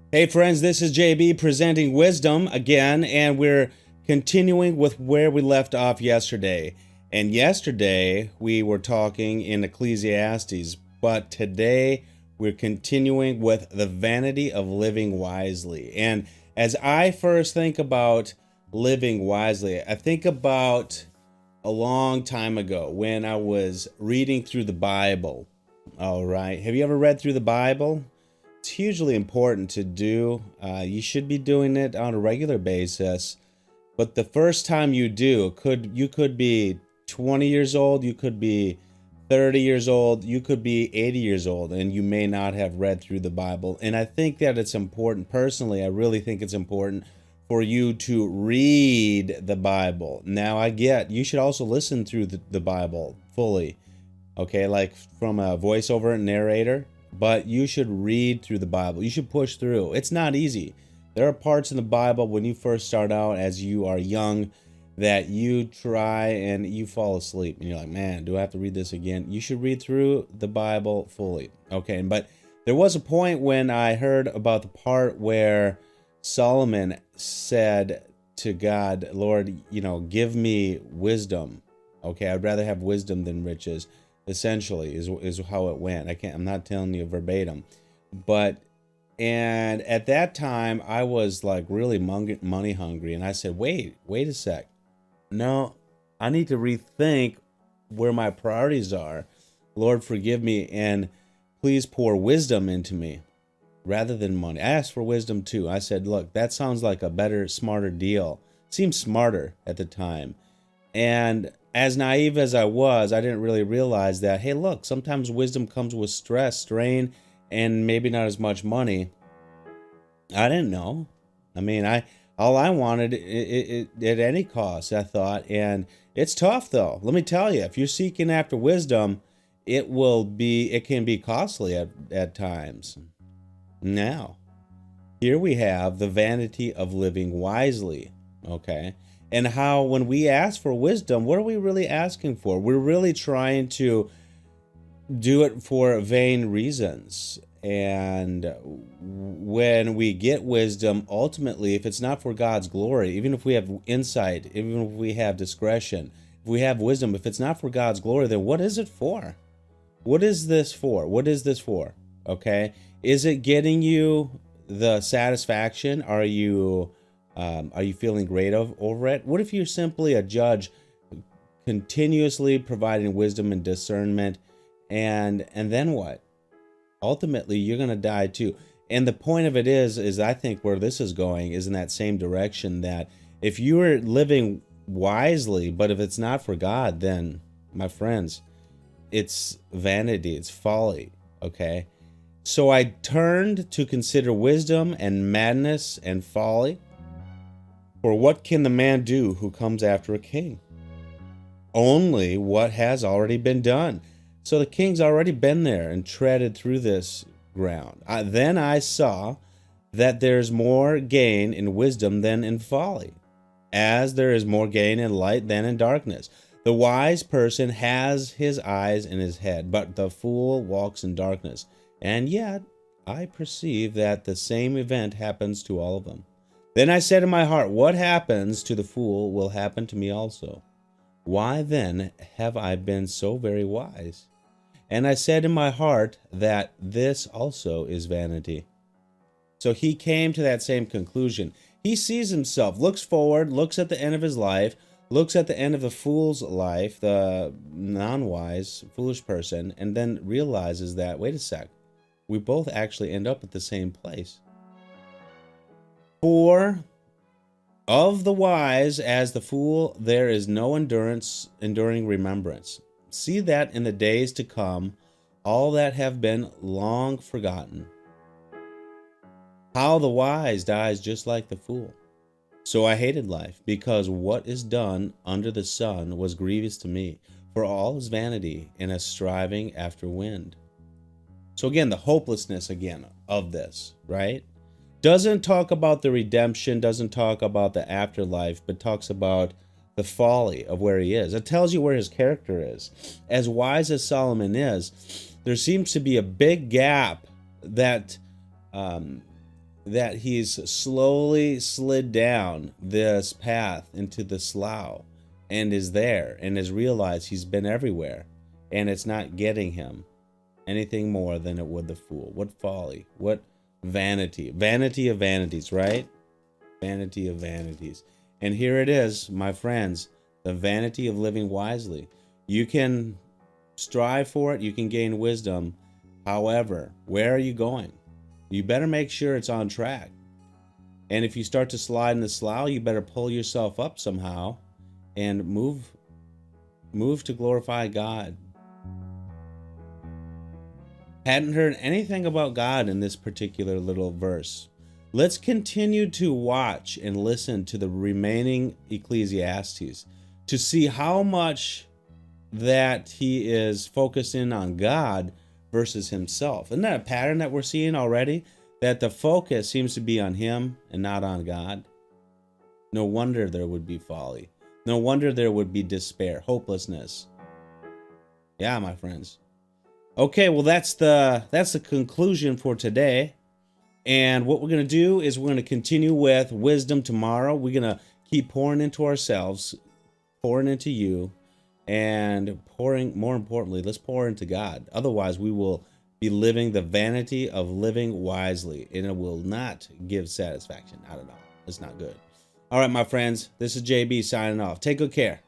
Hey friends, this is JB presenting wisdom again, and we're continuing with where we left off yesterday. And yesterday we were talking in Ecclesiastes, but today we're continuing with the vanity of living wisely. And as I first think about living wisely, I think about a long time ago when I was reading through the Bible. All right. Have you ever read through the Bible? It's hugely important to do. You should be doing it on a regular basis. But the first time you do, you could be 20 years old, you could be 30 years old, you could be 80 years old, and you may not have read through the Bible. And I think that it's important, personally, I really think it's important for you to read the Bible. Now, I get you should also listen through the Bible fully, okay, like from a voiceover narrator, but you should read through the Bible. You should push through. It's not easy. There are parts in the Bible when you first start out as you are young that you try and you fall asleep and you're like, man, do I have to read this again? You should read through the Bible fully. Okay, but there was a point when I heard about the part where Solomon said to God, Lord, give me wisdom. Okay, I'd rather have wisdom than riches, essentially, is how it went. I'm not telling you verbatim. And at that time I was like really money hungry, and I said, wait a sec. No, I need to rethink where my priorities are. Lord, forgive me, and please pour wisdom into me rather than money. I asked for wisdom too. I said, look, that sounds like a better, smarter deal. Seemed smarter at the time. And as naive as I was, I didn't really realize that, hey, look, sometimes wisdom comes with stress, strain, and maybe not as much money. I didn't know. I mean, all I wanted at any cost, I thought. And it's tough, though. Let me tell you, if you're seeking after wisdom, it can be costly at times. Now, here we have the vanity of living wisely, okay? And how when we ask for wisdom, what are we really asking for? We're really trying to do it for vain reasons. And when we get wisdom, ultimately, if it's not for God's glory, even if we have insight, even if we have discretion, if we have wisdom, if it's not for God's glory, then what is it for? What is this for? What is this for? Okay? Is it getting you the satisfaction? Are you feeling great over it? What if you're simply a judge continuously providing wisdom and discernment, and then what? Ultimately, you're going to die too. And the point of it is I think where this is going is in that same direction, that if you are living wisely, but if it's not for God, then, my friends, it's vanity, it's folly, okay? So I turned to consider wisdom and madness and folly. For what can the man do who comes after a king? Only what has already been done. So the king's already been there and treaded through this ground. Then I saw that there's more gain in wisdom than in folly, as there is more gain in light than in darkness. The wise person has his eyes in his head, but the fool walks in darkness. And yet I perceive that the same event happens to all of them. Then I said in my heart, what happens to the fool will happen to me also. Why then have I been so very wise? And I said in my heart that this also is vanity. So he came to that same conclusion. He sees himself, looks forward, looks at the end of his life, looks at the end of the fool's life, the non-wise, foolish person, and then realizes that, wait a sec, we both actually end up at the same place. For of the wise as the fool, there is no enduring remembrance. See that in the days to come, all that have been long forgotten. How the wise dies just like the fool. So I hated life, because what is done under the sun was grievous to me, for all is vanity and a striving after wind. So again, the hopelessness again of this, right? Doesn't talk about the redemption, doesn't talk about the afterlife, but talks about the folly of where he is. It tells you where his character is. As wise as Solomon is, there seems to be a big gap that that he's slowly slid down this path into the slough and is there and has realized he's been everywhere and it's not getting him anything more than it would the fool. What folly, what vanity, vanity of vanities, right? Vanity of vanities. And here it is, my friends, the vanity of living wisely. You can strive for it, you can gain wisdom. However, where are you going? You better make sure it's on track. And if you start to slide in the slough, you better pull yourself up somehow and move to glorify God. Hadn't heard anything about God in this particular little verse. Let's continue to watch and listen to the remaining Ecclesiastes to see how much that he is focusing on God versus himself. Isn't that a pattern that we're seeing already? That the focus seems to be on him and not on God. No wonder there would be folly. No wonder there would be despair, hopelessness. Yeah, my friends. Okay, well that's the conclusion for today. And what we're going to do is we're going to continue with wisdom tomorrow. We're going to keep pouring into ourselves, pouring into you, and pouring, more importantly, let's pour into God. Otherwise, we will be living the vanity of living wisely, and it will not give satisfaction. I don't know. It's not good. All right, my friends, this is JB signing off. Take good care.